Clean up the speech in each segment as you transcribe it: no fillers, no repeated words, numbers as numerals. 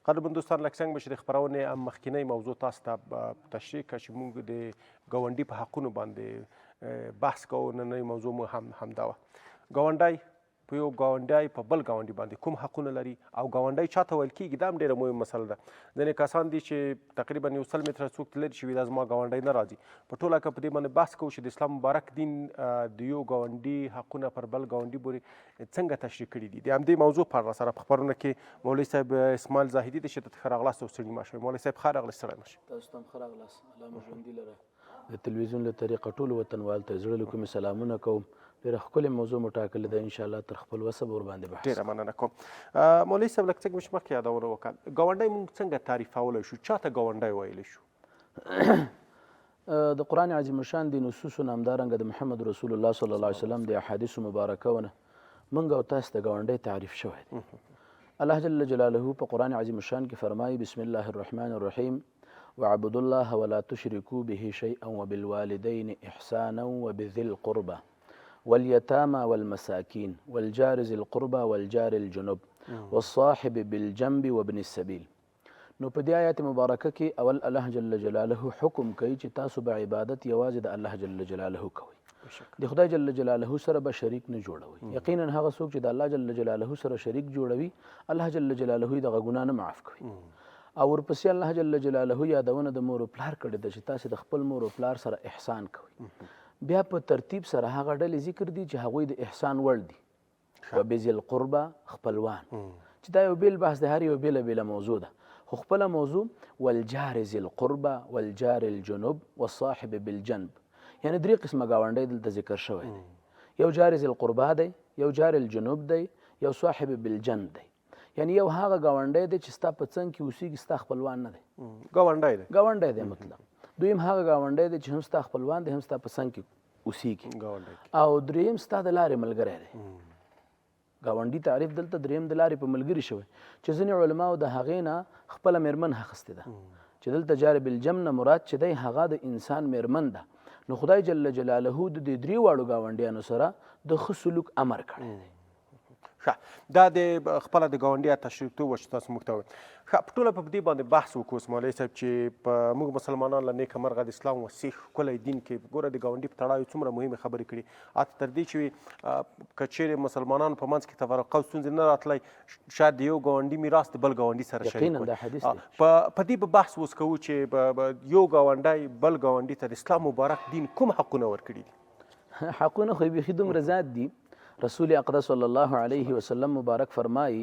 قدرمن دوستان لکه څنګه چې د خپرونې مخکینۍ موضوع تاسو ته تشریح کړه چې موږ د ګاونډي په حقونو باندې بحث کوو. نننۍ موضوع مو همدا وه. ګاونډی په یو ګاونډی په بل ګاونډي باندې کوم حقونه لري او ګاونډی چاته ویل کېږي، دا هم ډېره مهمه مسله ده. ځینې کسان دي چې تقریبا 100 متره څوک لرې شي دا زما ګاونډی نه راځي. په ټوله که په دې باندې بحث کوو چې د اسلام مبارک دین د یو ګاونډي حقونه پر بل ګاونډي پورې څنګه تشریح کړي دي. د همدې موضوع په اړه سره په خپرونه کې مولوي صاحب اسماعیل زاهدي د شدت ښه راغلاست او ستړي مه شئ. مولوي صاحب ښه راغلاست، ستړی مه شئ. تاسو ته هم ښه راغلاست. الله مو ژوندي لره. د تلویزیون له طریقه ټولو وطنوالو ته زړه له کومې سلامونه کوم. ډېره ښکلې موضوع مو ټاکلې ده، انشاءالله تر خپل وسه به ورباندې بحث. ډېره مننه کوم. مولوي صاحب لکه څنګه چې مخکې یادونه وکړه، ګاونډی موږ څنګه تعریفولی شو، چاته ګاونډی ویلی شو؟ د قرآن عظیم شان د نصوصو نه همدارنګه د محمد رسول الله صلی الله علیه وسلم د احادیثو مبارکونه موږ او تاسو ته ګاونډی تعریف شوی دی. الله جل جلاله په قرآن عظیم شان کې فرمایي بسم الله الرحمن الرحیم واعبدوا الله ولا تشركوا به شيئا وبالوالدين إحسانا وبذي القربى واليتامى والمساكين والجار ذي القربى والجار الجنب والصاحب بالجنب وابن السبيل. نو په دې آیات مبارکه کې اول الله جل جلاله حکم کوي چې تاسو به عبادت یوازې د الله جل جلاله کوئ، د خدای جل جلاله سره به شریک نه جوړوئ. یقینا هغه څوک چې د الله جل جلاله سره شریک جوړوي الله جل جلاله یې دغه ګناه نه معاف کوي. او ورپسې الله جل جلاله یادونه د مور او پلار کړې ده چې تاسو د خپل مور او پلار سره احسان کوئ. بیا په ترتیب سره هغه ډلې ذکر دي چې هغوی د احسان وړ دي. وبذي القربى خپلوان چې دا یو بیل بحث د هر یو بیله بیله موضوع ده، خو خپله موضوع والجار ذي القربى والجار الجنب والصاحب بالجنب، یعنی درې قسمه ګاونډی دلته ذکر شوی دی. یو جار ذي القربى دی، یو جار الجنوب دی، یو صاحب بالجنب دی. یعنی یو هغه ګاونډی دی چې ستا په څنګ کې اوسېږي، ستا خپلوان نه دی، ګاونډی دی مطلب. دویم هغه ګاونډی دی چې هم ستا خپلوان دی هم ستا په څنګ کې اوسېږي. او دریم ستا د لارې ملګری دی. ګاونډي تعریف دلته دریم د لارې په ملګري شوی چې ځینې علماو د هغې نه خپله مېرمن اخیستې ده چې دلته جار بالجم نه مراد چې دی هغه د انسان مېرمن ده. نو خدای جل جلاله د دې درې واړو ګاونډیانو سره د ښه سلوک امر کړی دی. ښه، دا د خپله د ګاونډي تشریفتوب وه چې تاسو موږ ته وویل. ښه، په ټوله په دې باندې بحث وکړو مولوي صاحب چې په موږ مسلمانان له نیکه مرغه د اسلام وسیع ښکلی دین کې ګوره د ګاونډي په تړاو څومره مهمې خبرې کړي. حتی تر دې چې که چیرې مسلمانانو په منځ کې تفرقه او ستونزې نه راتلی، شاید د یو ګاونډي میراث د بل ګاونډي سره شریک کړي. په دې به بحث اوس کوو چې یو ګاونډی بل ګاونډي ته د اسلام مبارک دین کوم حقونه ورکړي دي؟ حقونه خو بیخي دومره زیات دي. رسول اقدس صلی الله علیه وسلم مبارک فرمایی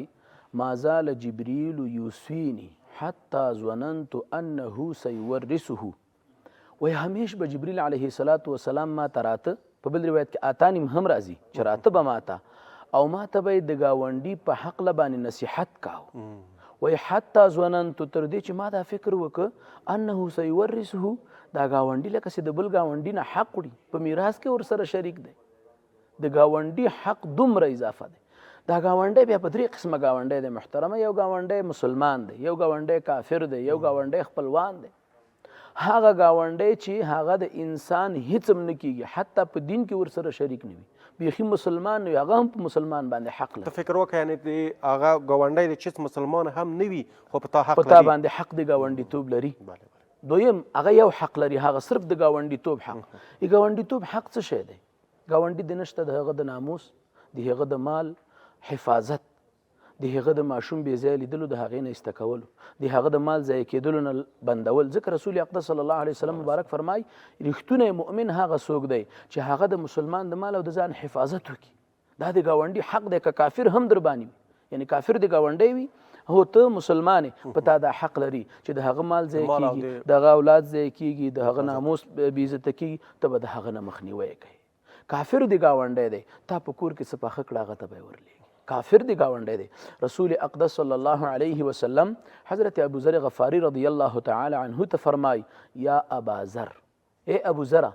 ما زال جبریل یوصینی حتی ظننت انه سیورثه. وی همیش به جبریل علیه السلام ما ته راته، په بل روایت کې آتانیم هم راځي چې راته به ماته او ما ته به یې د ګاونډي په حقله باندې نصیحت کاو. وی حتی ظننت تر دې چې ما دا فکر وکړه انه سیورثه، دا ګاونډي لکه چې د بل ګاونډي نه حق وړي، په میراث کې ورسره شریک دی. د ګاونډي حق دومره اضافه دی. دا ګاونډی بیا په درې قسمه ګاونډی دی محترمه. یو ګاونډی مسلمان دی، یو ګاونډی کافر دی، یو ګاونډی خپلوان دی. هغه ګاونډی چې هغه د انسان هیڅ هم نه کیږي، حتی په دین کې ورسره شریک نه وي، بیخي مسلمان نه وي، هغه هم په مسلمان باندې حق لري. ته فکر وکړه یعنې د هغه ګاونډی دی چې مسلمان هم نه وي خو په تا حق لري، په تا باندې حق د ګاونډیتوب لري. دویم هغه یو حق لري، هغه صرف د ګاونډیتوب حق. د ګاونډیتوب حق څه شی دی؟ ګاونډي د نشته د هغه د ناموس، د هغه د مال حفاظت، د هغه د ماشوم بې ځایه لیدلو د هغې نه ایسته کولو، د هغه د مال ضایع کېدلو نه بندول. ځکه رسول اقدس صلی الله علیه وسلم مبارک فرمایي رښتونی مؤمن هغه څوک دی چې هغه د مسلمان د مال او د ځان حفاظت وکړي. دا د ګاونډي حق دی. که کافر هم در باندې وي، یعنی کافر د ګاونډی وي، هو ته مسلمان یې، په تا دا حق لري چې د هغه مال ضایع کېږي، د هغه اولاد ضایع کېږي، د هغه ناموس بېعزته کېږي، ته به د هغه نه مخنیوی کوي. کافر دی ګاونډی دی، تا په کور کې څه پاخه کړه هغه ته به یې ورلیږي. کافر دی ګاونډی دی. رسول اقدس صلی الله علیه وسلم حضرت ابو ذر غفاری رضی الله تعالی عنه ته فرمای یا ابا ذر، ای ابو ذر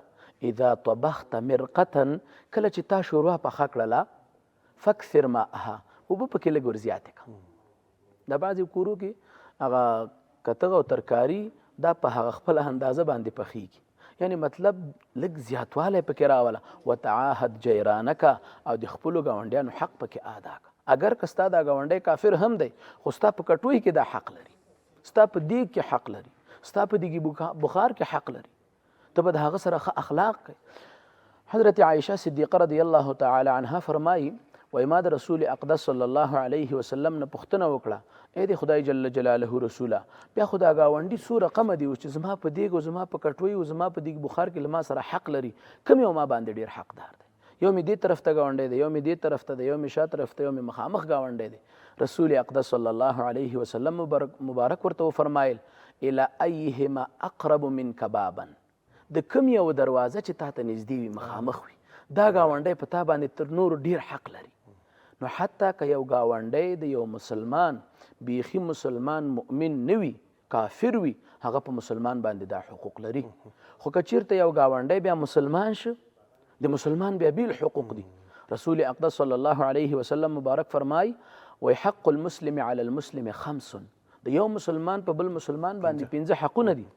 اذا طبخت مرقه، کله چې تا شوروا پخه کړله فکثر ماءها، اوبه پکې لږ ور زیاتې کړه. د بعضې کورو کې هغه کتغ او ترکاري دا په هغه خپله اندازه باندې پخیږي، یعنی مطلب لږ زیاتوالی پکې راوله. وتعاهد جیرانک، او د خپلو ګاونډیانو حق پکې ادا کړه. اگر که ستا دا ګاونډی کافر هم دی خو ستا په کټوۍ کې دا حق لري ستا په دیګ کې حق لري، ستا په دیګ بخار کې حق لري، ته به د هغه سره ښه اخلاق کوي. حضرت عائشه صدیقه رضی الله تعالی عنها فرمایي وایي ما د رسول اقدس صلی الله علیه وسلم نه پوښتنه وکړه ای د خدای جل جلاله رسوله بیا خو دا ګاونډي څو رقمه دي چې زما په دیګ او زما په کټوۍ او زما په دیګ بخار کې له ما سره حق لري، کوم یو ما باندې ډېر حقدار دی؟ یو مې دې طرف ته ګاونډی دی، یو مې دې طرف ته دی، یو مې شا طرف ته، یو مې مخامخ ګاونډی دی. رسول اقدس صلی الله علیه وسلم مبارک ورته وفرمایل الی ایهما اقرب منک بابا، د کوم یو دروازه چې تا ته نږدې وي مخامخ وي دا ګاونډی په تا باندې تر نورو ډېر حق لري. نو حتی که یو ګاونډی د یو مسلمان بیخي مسلمان مؤمن نه وي کافر وي هغه په مسلمان باندې دا حقوق لري. خو که چیرته یو ګاونډی بیا مسلمان شه د مسلمان بیا بیل حقوق دي. رسول اقدس صلی الله علیه وسلم مبارک فرمای وی حق المسلم علی المسلم خمس، د یو مسلمان په بل مسلمان باندې 5 حقونه دي.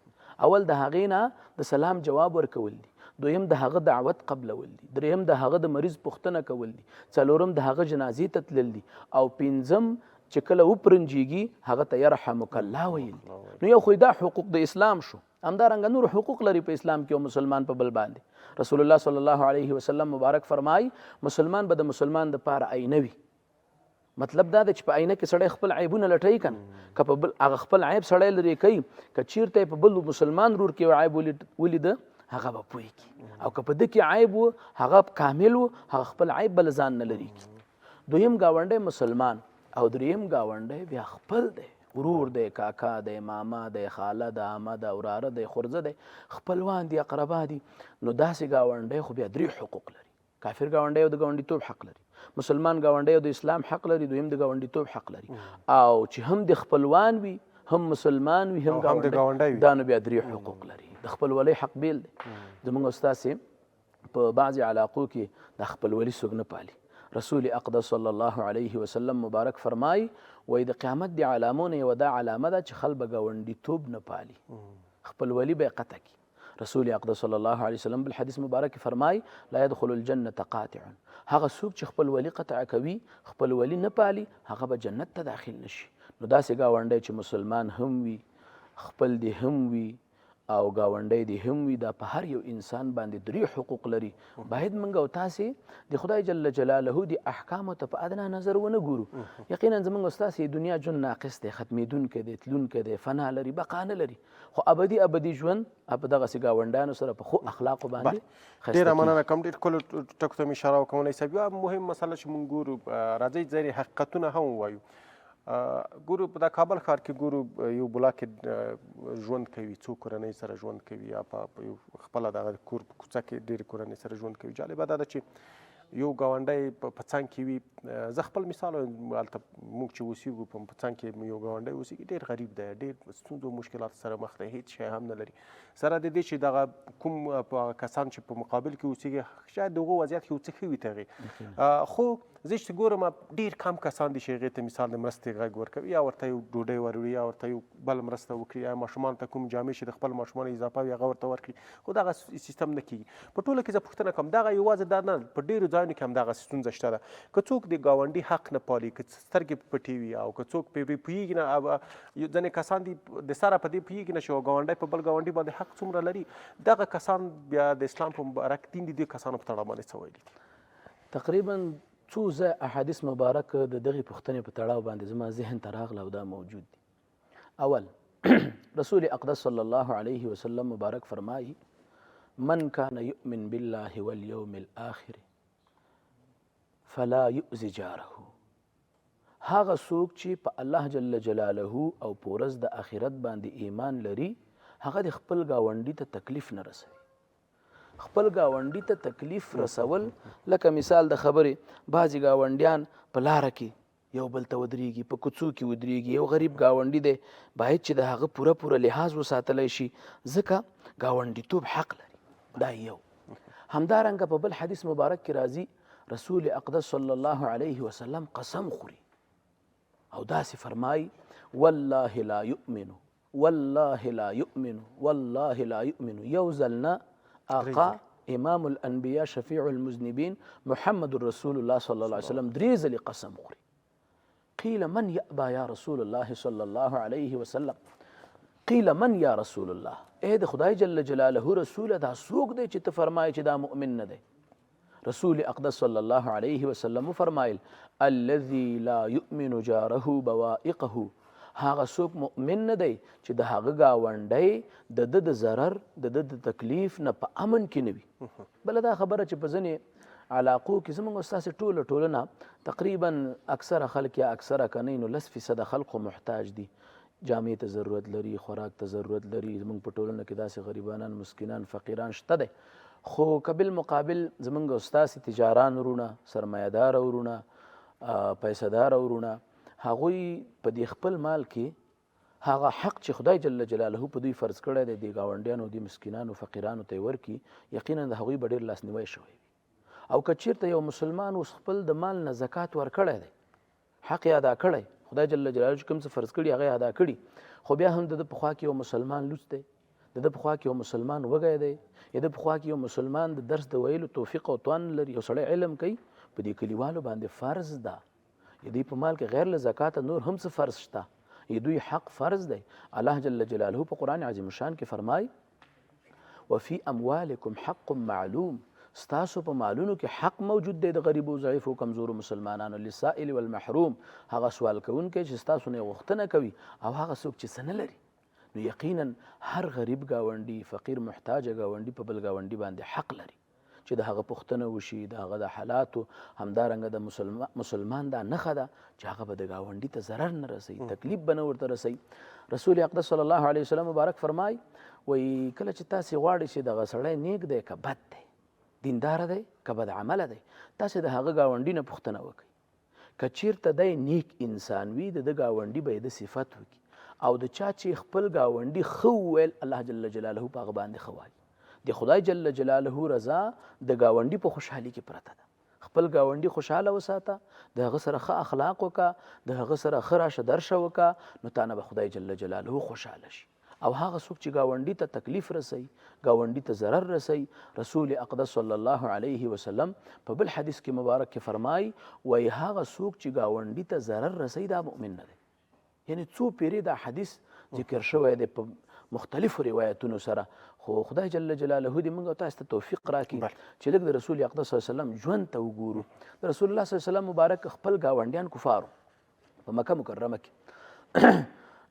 اول د هغې نه د سلام جواب ورکول دي، دویم د هغه دعوت قبلول دي، دریم د هغه د مریض پوښتنه کول دي، څلورم د هغه جنازې ته تلل دي، او پنځم چې کله وپرنجېږي هغه ته یرحمک الله ویل دي. نو یو خو دا حقوق د اسلام شو، همدارنګه نور حقوق لري په اسلام کې او مسلمان په بل باندې. رسول الله صلی الله علیه وسلم مبارک فرمای مسلمان به د مسلمان دپاره آینه وي. مطلب دا ده چې په آینه کې سړی خپل عیبونه لټوي کنه، که په بل هغه خپل عیب سړی لرې کوي، که چیرته په بل مسلمان رور کې یو عیب ولیده هغه به پوهېږي، او که په ده کې عیب و هغه کامل و هغه خپل عیب بل ځان نه لري. دویم ګاونډی مسلمان او دریم ګاونډی بیا خپل دی، ورور دی، کاکا دی، ماما دی، خاله ده، عمه ده، وراره دی، خورزه دی، خپلوان دي، اقربا دي. نو داسې ګاونډی خو بیا 3 حقوق لري. کافر ګاونډی او د ګاونډیتوب حق لري، مسلمان ګاونډی او د اسلام حق لري، دویم د ګاونډیتوب حق لري، او چې هم د خپلوان وي هم مسلمان وي هم ګاونډی دا نو بیا 3 حقوق لري. د خپلولۍ حق بیل دی. زموږ استاسې په بعضې علاقو کې د خپلولي څوک نه پالي. رسول اقدس صلی الله علیه وسلم مبارک فرمای وایي د قیامت د علامو نه یوه دا علامه ده چې خلک به ګاونډیتوب نه پالي، خپلولي به یې قطع کړي. رسول اقدس صلی الله علیه وسلم بالحدیث مبارک فرمای لا يدخل الجنة قاطع، هغه څوک چې خپلولي قطع کوي خپلولي نه پالي هغه به جنت ته داخل نشي. نو داسې ګاونډی چې مسلمان هم وي خپل دی هم وي او ګاونډی دی هم وي دا په هر یو انسان باندې 3 حقوق لري. باید موږ او تاسې د خدای جل جلاله د احکامو ته په ادنا نظر ونه ګورو. یقینا زموږ او تاسې دنیا ژوند ناقص دی، ختمېدونکی دی، تلونکی دی، فنا لري، بقا نه لري، خو ابدي ژوند په دغسې ګاونډیانو سره په ښو اخلاقو باندې ښایسته ډېره مننه کوم. ډېر ښکلو ټکو ته مې اشاره وکړی صاحب. یوه مهم مسله چې موږ ګورو راځئ ځینې حقیقتونه هم ووایو. ګورو په دا کابل ښار کې ګورو یو بلاک کې ژوند کوي، څو کورنۍ سره ژوند کوي، یا په یو خپله دغه کور په کوڅه کې ډېرې کورنۍ سره ژوند کوي. جالبه دا ده چې یو ګاونډی په څنګ کې وي. زه خپل مثال هلته موږ چې اوسېږو په څنګ کې یو ګاونډی اوسېږي ډېر غریب دی، ډېر ستونزو مشکلاتو سره مخ دی، هېڅ شی هم نه لري. سره د دې چې دغه کوم کسان چې په مقابل کې اوسېږي شاید د هغو وضعیت یو څه ښه وي تغې، خو زه چې ګورم ډېر کم کسان دي چې هغې ته مثال د مرستې غږ ورکوي، یا ورته یو ډوډۍ وروړي، یا ورته یو بل مرسته وکړي، یا ماشومانو ته کوم جامې چې د خپل ماشومانو اضافه وي هغه ورته ورکړي. خو دغه سیستم نه کېږي. په ټوله کې زه پوښتنه کوم دغه یوازې دا نه، په ډېرو ځایونو کې همدغه ستونزه شته ده. که څوک د ګاونډي حق نه پالي، که سترګې پټې وي، او که څوک پرې پوهېږي نه، ځینې کسان دي د سره په دې پوهېږي نه چې یو ګاونډی په بل ګاونډي باندې حق څومره لري. دغه کسان بیا د اسلام په مبارک دین د دې کسانو په تړاو باندې څه ویلي دي؟ تقریبا څو ځای احادیث مبارک د دغې پوښتنې په تړاو باندې زما ذهن ته راغله او دا موجود دي. اول رسول اقدس صلی الله علیه وسلم مبارک فرمایي من کان یؤمن بالله والیوم الآخر فلا یؤذي جاره. هغه څوک چې په الله جل جلاله او په ورځ د آخرت باندې ایمان لري هغه د خپل ګاونډي ته تکلیف نه رسوي. خپل ګاونډي ته تکلیف رسول لکه مثال د خبرې بعضې ګاونډیان په لاره کې یو بل ته ودرېږي، په کوڅو کې ودرېږي. یو غریب ګاونډي دی باید چې د هغه پوره لحاظ وساتلی شي ځکه ګاونډیتوب حق لري. دا یو. همدارنګه په بل حدیث مبارک کې راځي رسول اقدس صلی الله علیه وسلم قسم خوري او داسې فرمایي والله لا یؤمن والله لا یؤمن والله لا یؤمن. یو ځل نه آقا امام الانبیاء شفیع المذنبین محمد رسول الله صلی الله علیه وسلم 3 ځلې قسم خوري قیل من یأبا یا رسول الله صلی الله علیه وسلم. قیل من یا رسول الله، اے د خدای جل جلاله رسوله دا څوک دی چې ته فرمایې چې دا مؤمن نه دی؟ رسول اقدس صلی الله علیه وسلم فرمایل الذي لا یؤمن جاره بوائقه، هغه څوک مؤمن نه دی چې د هغه ګاونډی د ده د ضرر د ده د تکلیف نه په امن کې نه وي. بله دا خبره چې په ځینې علاقو کې زموږ ستاسې ټولنه تقریبا اکثره خلک یا اکثره که نه نو 10% خلقو محتاج دي، جامې ته ضرورت لري، خوراک ته ضرورت لري. زموږ په ټولنه کې داسې غریبانان، مسکینان، فقیران شته دی، خو که بالمقابل زموږ او ستاسې تجاران ورونه، سرمایهداره ورونه، پیسهداره ورونه، هغوی په دې خپل مال کې هغه حق چې خدای جل جلاله په دوی فرض کړی دی د ګاونډیانو، د مسکینانو، فقیرانو ته یې ورکړي، یقینا د هغوی به ډېر لاسنیوی شوی وي. او که چېرته یو مسلمان اوس خپل د مال نه زکات ورکړی دی، حق یې ادا کړی، خدای جل جلاله چې کوم څه فرض کړي هغه یې ادا کړي، خو بیا هم د ده په خوا کې یو مسلمان لوڅ دی، د ده په خوا کې یو مسلمان وږی دی، د ده په خوا کې یو مسلمان د درس د ویلو توفیق او توان لري، یو سړی علم کوي، په دې کلیوالو باندې فرض ده. د دوی په مال کې غیر له زکاته نور هم څه فرض شته، د دوی حق فرض دی. الله جل جلاله په قرآن عظیم الشان کې فرمای وفي اموالکم حق معلوم، ستاسو په مالونو کې حق موجود دی د غریبو، ضعیفو، کمزورو مسلمانانو، للسائل والمحروم، هغه سوال کوونکی چې ستاسو نه غوښتنه کوي او هغه څوک چې څه نه لري. نو یقینا هر غریب ګاونډي، فقیر، محتاجه ګاونډي په بل ګاونډي باندې حق لري چې د هغه پوښتنه وشي، د هغه د حالاتو. همدارنګه د مسلمان دا نښه ده چې هغه به د ګاونډي ته ضرر نه رسوي، تکلیف به نه ورته رسوي. رسول اقدس صلی الله علیه وسلم مبارک فرمای وایي کله چې تاسې غواړئ چې دغه سړی نیک دی که بد دی، دینداره دی که بد عمله دی، تاسې د هغه ګاونډي نه پوښتنه وکړئ. که چېرته دی نیک انسان وي، د ده ګاونډي به یې د صفت وکړي، او د چا چې خپل ګاونډي ښه وویل، الله جل جلاله په هغه باندې ښه وایي. د خدای جل جلاله رضا د ګاونډي په خوشحالي کې پرته ده. خپل ګاونډي خوشحاله وساته، د هغه سره ښه اخلاق وکړه، د هغه سره ښه راشه درشه وکړه، نو تا نه به خدای جل جلاله خوشحاله شي. او هغه څوک چې ګاونډي ته تکلیف رسوي، ګاونډي ته ضرر رسوي، رسول اقدس صلی الله علیه وسلم په بل حدیث کې مبارک کې فرمایي وایي هغه څوک چې ګاونډي ته ضرر رسوي دا مؤمن نه دی. یعنی څو پیرې دا حدیث ذکر شوی دی په مختلفو روایتونو سره، خو خدای جل جلاله دې موږ او تاسو ته توفیق راکړي چې لږ د رسول اقدس صلی الله علیه وسلم ژوند ته وګورو. د رسول الله صلی الله علیه وسلم مبارک خپل ګاونډیان کفارو په مکه مکرمه کې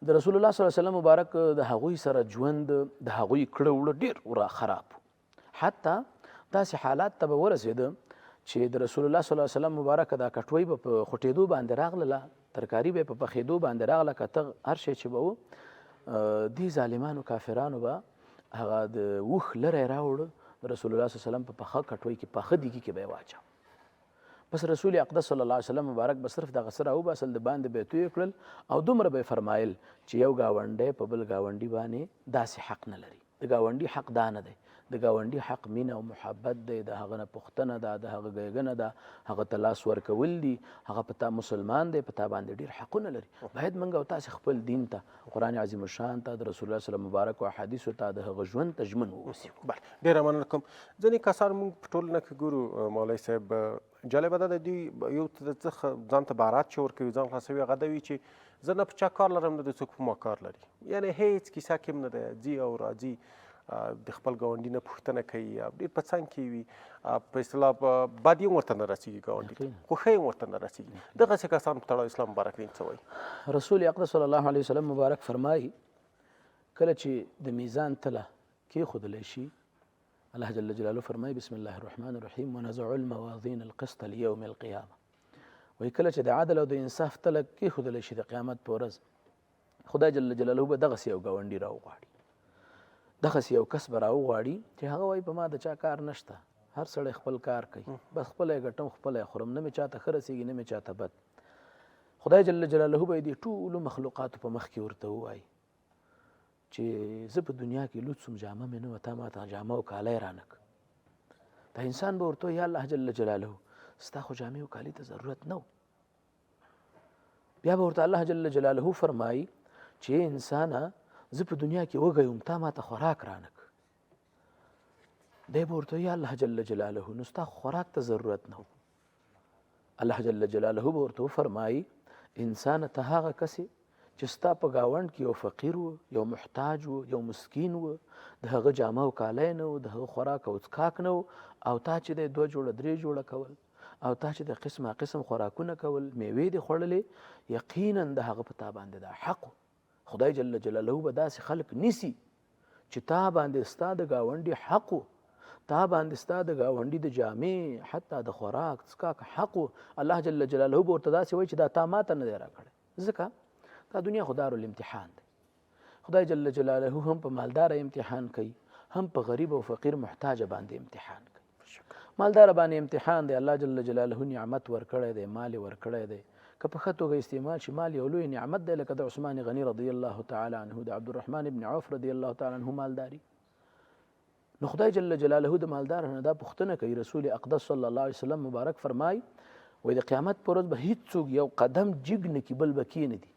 د رسول الله صلی الله علیه وسلم مبارک د هغوی سره ژوند، د هغوی کړه وړه ډېر خراب، حتی داسې حالات ته به ورسېده چې د رسول الله صلی الله علیه وسلم مبارک دا کټوۍ به په خوټېدو باندې راغله، ترکاري به په پخېدو باندې راغله، که هر شی چې به و دې ظالمانو کافرانو به هغه د اوښ لری راوړه، د رسول الله صلی الله علیه وسلم په پخه کټوۍ کې، پاخه دیګي کې به یې واچاوه. بس رسول اقدس صلی الله علیه وسلم مبارک به صرف دغه سره وباسل، د باندې به یې توی کړل، او دومره به یې فرمایل چې یو ګاونډی په بل ګاونډي باندې داسې حق نه لري. د ګاونډي حق دا نه دی، د ګاونډي حق مینه او محبت دی، د هغه نه پوښتنه ده، د هغه ګیږنه ده، هغه ته لاس ورکول دي، هغه په تا مسلمان دی، په تا باندې ډېر حقونه لري. باید موږ او تاسې خپل دین ته، قرآن عظیم الشان ته، د رسول الله صلی الله علیه وسلم مبارک او احادیثو ته، د هغه ژوند ته ژمن واوسو. بله، ډېره مننه کوم. ځینې کسان موږ په ټولنه کې ګورو مولوي صاحب، جالبه ده د دوی یو ځان ته بارات چې ورکوي، ځان خلاصوي، هغه دا وي چې زه نه په چا کار لرم، نه د څوک په ما کار لري. یعنې هېڅ کیسه کې هم نه دی، ځي او راځي، د خپل ګاونډي نه پوښتنه کوي، ډېر په څنګ کې وي، په اصطلاح بدي هم ورته نه رسېږي ګاونډي ته، خوښۍ هم ورته نه رسېږي. دغسې کسان په تړاو اسلام مبارک دین څه وایي؟ رسول اقدس صلی الله علیه وسلم مبارک فرمایي کله چې د میزان تله کېښودلی شي، الله جل جلاله فرمایي بسم الله الرحمن الرحیم ونضع الموازین القسط لیوم القیامه. وایي کله چې د عدل او د انصاف تله کېښودلی شي د قیامت په ورځ، خدای جل جلاله به دغسې یو ګاونډي راوغواړي، دغسې یو کس به راوغواړي چې هغه وایي په ما د چا کار نشته، هر سړی خپل کار کوي، بس خپله یې ګټم، خپله یې خورم، نه مې چاته ښه رسېږي، نه مې چاته بد. خدای جل جلاله به یې دې ټولو مخلوقاتو په مخ کې ورته ووایي چې زه په دنیا کې لوڅ وم، جامه مې نه وه، تا ما ته جامه او کالی رانه کړ. دا انسان به ورته وایي یا الله جل جلاله ستا خو جامې او کالي ته ضرورت نه و. بیا به ورته الله جل جلاله فرمایي چې انسانه زه په دنیا کې وږی وم، تا ما ته خوراک رانه کړ. دی به ورته وایي یا الله جل جلاله نو ستا خوراک ته ضرورت نه و. الله جل جلاله به ورته وفرمایي انسان ته هغه کس چې ستا په ګاونډ کې یو فقیر و، یو محتاج و، یو مسکین و، د هغه جامه او کالی نه و، د هغه خوراک او څښاک نه و، او تا چې دی 2 جوړه 3 جوړه کول، او تا چې د قسمه قسم خوراکونه کول، میوې دې خوړلې، یقینا د هغه په تا باندې دا حق. خدای جل جلاله به داسې خلق نیسي چې تا باندې ستا د ګاونډي حق و، تا باندې ستا د ګاونډي د جامې حتی د خوراک څښاک حق و. الله جل جلاله به ورته داسې وایي چې دا تا ماته نه دی راکړی. ځکه دا دنیا خو دارالامتحان دی. خدای جل جلاله هم په مالدار امتحان کوي، هم په غریب او فقیر محتاج باندې امتحان کوي. مالدار باندې امتحان دی، الله جل جلاله نعمت ورکړی دی، مال ورکړی دی، که په ښه توګه استعمال شي مال یو لوی نعمت دی. لکه د عثمان غني رضی الله تعالی عنه، د عبدالرحمن بن عوف رضی الله تعالی عنه مالداري. نو خدای جل جلاله د مالدار نه دا پوښتنه کوي. رسول اقدس صلی الله علیه وسلم مبارک فرمای وایي د قیامت پر ورځ به هیڅوک یو قدم جګ نه کي بل به کښېنږدي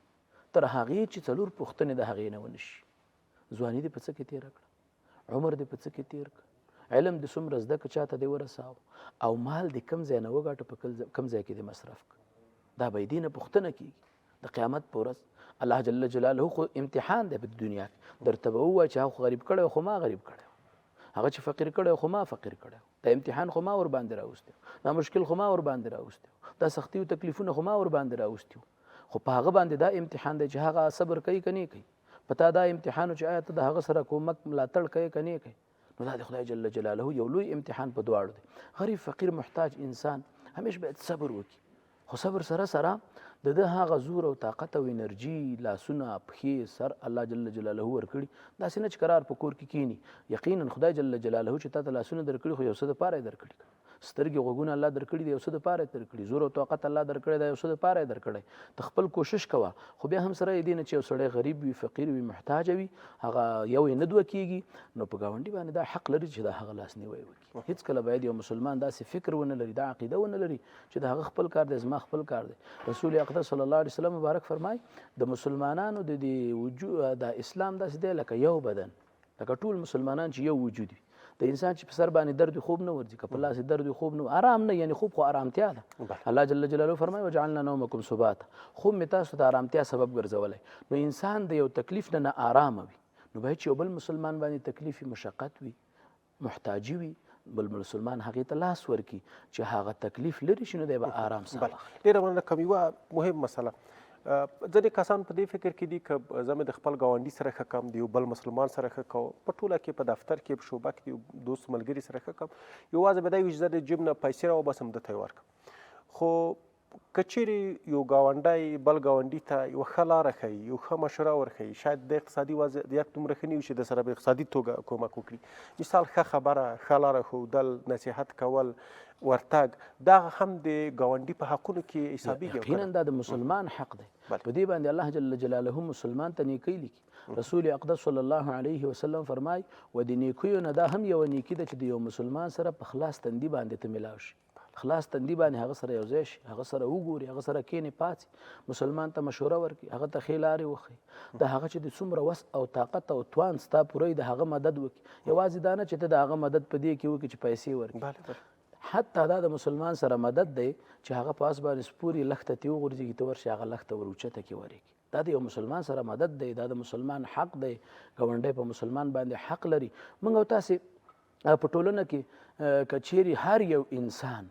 تر هغې چې 4 پوښتنې د هغې نه ونشي. ځواني دې په څه کې تېره کړه، عمر دې په څه کې تېر کړه، علم دې څومره زده که چاته دې ورساو، او مال دې کم ځای نه وګاټه په کم ځای کې دې مصرف کړه. دا به دې نه پوښتنه کېږي د قیامت په ورځ. الله جل جلاله خو امتحان دی په دنیا کې، درته به ووایي چې هغه خو غریب کړی خو ما غریب کړی، هغه چې فقیر کړی خو ما فقیر کړی، دا امتحان خو ما ور باندې راوستی، دا مشکل خو ما ور باندې راوستی، دا سختي او تکلیفونه خو ما ور باندې راوستی. خو په هغه باندې دا امتحان دی چې هغه صبر کوي که نه کوي. په تا دا امتحان چې آیا ته د هغه سره کومک ملاتړ کوي که نه کوي. نو دا د خدای جل جلاله یو لوی امتحان په دواړو دی. غریب فقیر محتاج انسان همیش باید صبر وکړي، خو صبر سره سره د ده هغه زور او طاقت او انرژي، لاسونه، پښې، سر الله جل جلاله ورکړي. داسې نه چې قرار په کور کې کینی. یقینا خدای جل جلاله چې تا ته لاسونه درکړي خو یو څه دپاره یې درکړي، سترګې غوږونه الله درکړي دی یو څه دپاره یې درکړي، زور او طاقت الله درکړی دی یو څه دپاره یې درکړی. ته خپل کوشش کوه، خو بیا هم سره دې نه چې یو سړی غریب وي، فقیر وي، محتاج وي، هغه یو یې نه دوه کېږي، نو په ګاونډي باندې دا حق لري چې د هغه لاسنیوی وکړي. هېڅکله باید یو مسلمان داسې فکر ونه لري، دا عقیده ونه لري چې د هغه خپل کار دی زما خپل کار دی. رسول اقدس صلی الله علیه وسلم مبارک فرمای د مسلمانانو د وجود د اسلام داسې دی لکه یو بدن، لکه ټول مسلمانان چې یو وجود وي. د انسان چې په سر باندې درد خوب نه ورځي، که په لاس درد خوب نه، آرام نه، یعنی خوب خو آرامتیا ده. الله جل جلاله فرمایي وجعلنا نومکم سباتا، خوب مې تاسو ته آرامتیا سبب ګرځولی. نو انسان د یو تکلیف نه آرامه وي، نو باید چې یو بل مسلمان باندې تکلیف مشقت وي، محتاجي وي، بل مسلمان هغې ته لاس ورکړي چې هغه تکلیف لري شي، نو دی به آرام سره واخلي. ډېره مننه. کوم یوه مهم مسله ځینې کسان په دې فکر کې دي که زه مې د خپل ګاونډي سره ښه کم، د یو بل مسلمان سره ښه کوم، په ټوله کې په دفتر کې په شعبه کې د یو دوست ملګري سره ښه کوم، یوازې به دا وي چې زه د جیب نه پیسې راوباسم ده ته یې ورکړم. خو که چیرې یو ګاونډی بل ګاونډي ته یوه ښه لاره ښیي، یو ښه مشوره ورښیي، شاید د اقتصادي وضعیت دومره ښه نه وي چې د سره په اقتصادي توګه کومک وکړي، مثال ښه خبره، ښه لاره ښودل، نصیحت کول، ورتګ، دغه هم د ګاونډي په حقونو کې حسابېږي. یقینا دا د مسلمان حق دی. په دې باندې الله جل جلاله مسلمان ته نیکۍ لیکي. رسول اقدس صلی الله علیه وسلم فرمای و د نیکیو نه دا هم یوه نیکي ده چې د یو مسلمان سره په خلاص تندي باندې ته میلاو شي، خلاص تندي باندې هغه سره یو ځای شي، هغه سره وګوري، هغه سره کښېنې پاڅي، مسلمان ته مشوره ورکړي، هغه ته ښې لارې وښیي، د هغه چې د څومره وس او طاقت او توان ستا پوره د هغه مدد وکړي. یوازې دا نه چې ته د هغه مدد په دې کې وکړي چې پیسې ورکړي، حتی دا د مسلمان سره مدد دی چې هغه په اس باندې سپوري لښته ترې وغورځېږي، ته ورشي هغه لښته ور اوچته کې ورکړي. دا د یو مسلمان سره مدد دی، دا د مسلمان حق دی. ګاونډی په مسلمان باندې حق لري. موږ او تاسې په ټولنه کې که چیرې هر یو انسان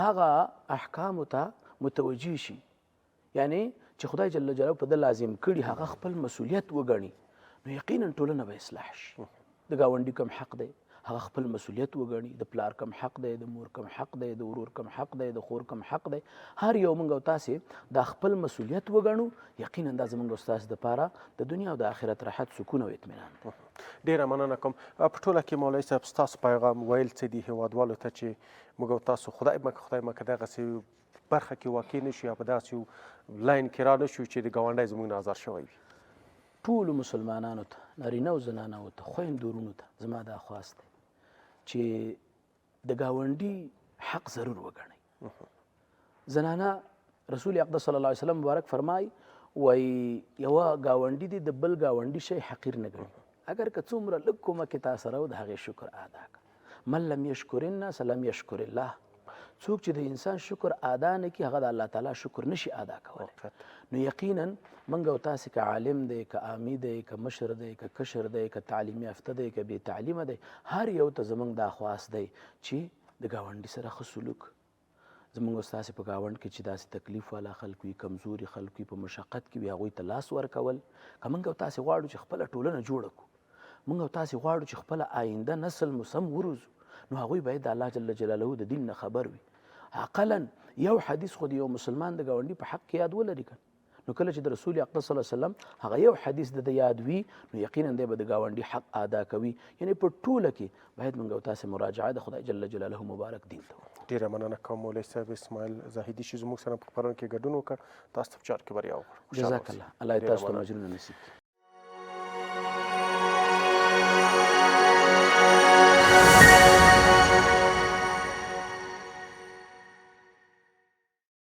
هغه احکامو ته متوجه شي، یعنی چې خدای جل جلاله په ده لازم کړي هغه خپل مسؤلیت وګڼي، نو یقینا ټولنه به اصلاح شي. د ګاونډي کوم حق دی هغه خپل مسؤلیت وګڼي، د پلار کم حق دی، د مور کم حق دی، د ورور کم حق دی، د خور کم حق دی، هر یو موږ او تاسې دا خپل مسؤلیت وګڼو، یقینا دا زموږ او ستاسې دپاره د دنیا او د آخرت راحت، سکون او اطمینان دی. ډېره مننه کوم. په ټوله کې مولوي صاحب ستاسو پیغام ویل څه دي هېوادوالو ته چې موږ او تاسو خدای مکه دغسې برخه کې واقع نه شو یا په داسې یو لاین کې را نه شو چې د ګاونډی زموږ نه ازار شوی وي. ټولو مسلمانانو ته، نارینه او زنانو ته، خویندو ورونو ته زما دا خواست دی چې د ګاونډي حق ضرور وګڼئ. زنانه رسول اقدس صلی الله علیه وسلم مبارک فرمای وایي یوه ګاونډي دی د بل ګاونډي شی حقیر نه ګڼي، اگر که څومره لږ کومک یې تا سره و د هغې شکر ادا کړه. من لم یشکر الناس لم یشکر الله. څوک چې د انسان شکر ادا نه کړي هغه د الله تعالی شکر نشي ادا کولی. نو یقینا موږ او تاسې که عالم دی که عامي دی که مشر دی که کشر دی که تعلیم یافته دی که بې تعلیمه دی، هر یو ته زموږ دا خواست دی چې د ګاونډي سره ښه سلوک. زموږ او ستاسې په ګاونډ کې چې داسې تکلیف والا خلک وي، کمزوري خلک وي، په مشقت کې وي، هغوی ته لاس ورکول. که موږ او تاسې غواړو چې خپله ټولنه جوړه کړو، موږ او تاسې غواړو چې خپله آینده نسل مو سم وروزو، نو هغوی باید د الله جل جلاله د دین نه خبر وي. اقلا یو حدیث خو د یو مسلمان د ګاونډي په حق کې یاد ولري که نو کله چې د رسول اقدس صلی الله علیه وسلم هغه یو حدیث د یاد وي نو یقینا دی به د ګاونډي حق ادا کوي. یعنی په ټوله کې باید موږ او تاسې مراجعه د خدای جل جلاله مبارک دین ته وکړو. ډېره مننه کوم مولوي صاحب اسماعیل زاهدي چې زموږ سره په خپرونه کې ګډون وکړ. تاسو ته په چار کې بریا وکړو. جزاک الله. الله دې تاسو ته اجرونه نصیب کړي.